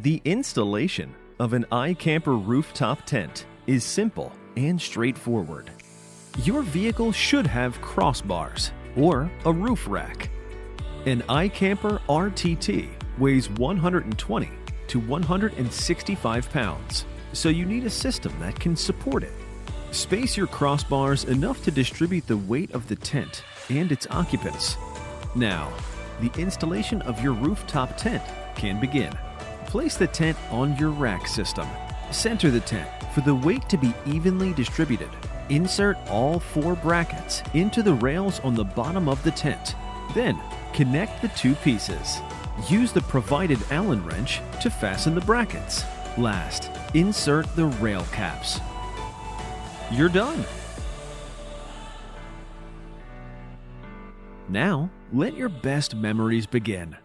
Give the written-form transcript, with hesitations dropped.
The installation of an IKamper rooftop tent is simple and straightforward. Your vehicle should have crossbars or a roof rack. An IKamper RTT weighs 120 to 165 pounds, so you need a system that can support it. Space your crossbars enough to distribute the weight of the tent and its occupants. Now, the installation of your rooftop tent can begin. Place the tent on your rack system. Center the tent for the weight to be evenly distributed. Insert all 4 brackets into the rails on the bottom of the tent. Then, connect the 2 pieces. Use the provided Allen wrench to fasten the brackets. Last, insert the rail caps. You're done! Now, let your best memories begin.